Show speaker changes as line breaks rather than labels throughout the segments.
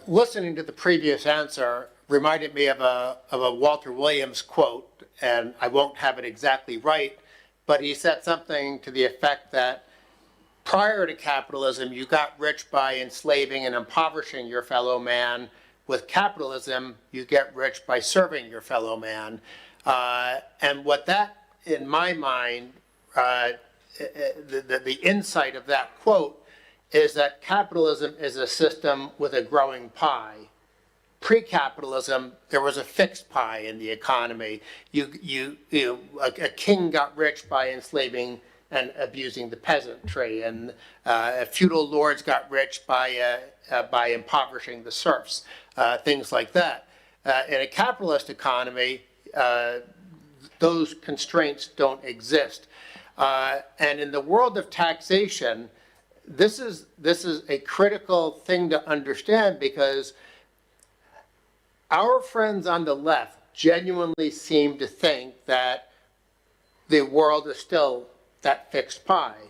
Listening to the previous answer reminded me of a Walter Williams quote, and I won't have it exactly right, but he said something to the effect that prior to capitalism, you got rich by enslaving and impoverishing your fellow man. With capitalism, you get rich by serving your fellow man. And what that, in my mind, the insight of that quote is that capitalism is a system with a growing pie. Pre-capitalism, there was a fixed pie in the economy. A king got rich by enslaving and abusing the peasantry, and feudal lords got rich by impoverishing the serfs, things like that. In a capitalist economy, those constraints don't exist. And in the world of taxation, this is a critical thing to understand, because our friends on the left genuinely seem to think that the world is still that fixed pie,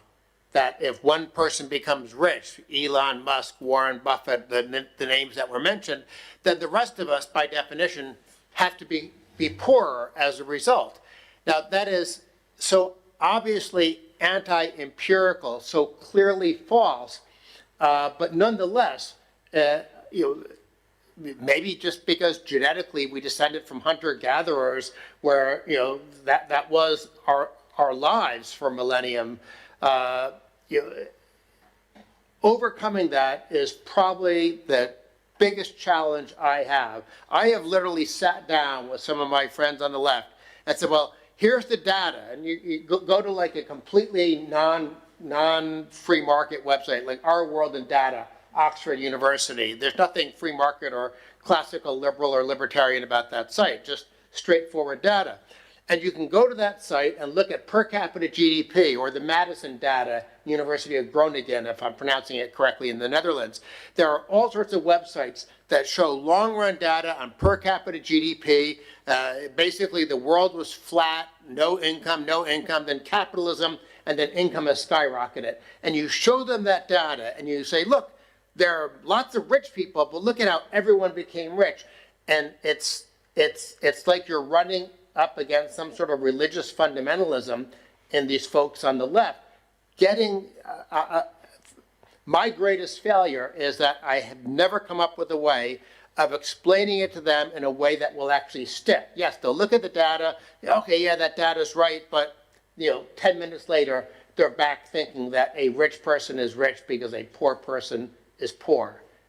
that if one person becomes rich, Elon Musk, Warren Buffett, the names that were mentioned, then the rest of us, by definition, have to be poorer as a result. Now, that is so obviously anti-empirical, so clearly false, but nonetheless, maybe just because genetically we descended from hunter-gatherers, where that was our lives for millennium, overcoming that is probably the biggest challenge I have. I have literally sat down with some of my friends on the left and said, well, here's the data, and you go to like a completely non-free market website, like Our World in Data, Oxford University. There's nothing free market or classical liberal or libertarian about that site, just straightforward data. And you can go to that site and look at per capita GDP, or the Madison data, University of Groningen, if I'm pronouncing it correctly, in the Netherlands. There are all sorts of websites that show long-run data on per capita GDP. Basically, the world was flat, no income, then capitalism, and then income has skyrocketed. And you show them that data, and you say, look, there are lots of rich people, but look at how everyone became rich. And it's like you're running up against some sort of religious fundamentalism in these folks on the left. My greatest failure is that I have never come up with a way of explaining it to them in a way that will actually stick. Yes, they'll look at the data, okay, yeah, that data's right, but 10 minutes later, they're back thinking that a rich person is rich because a poor person is poor.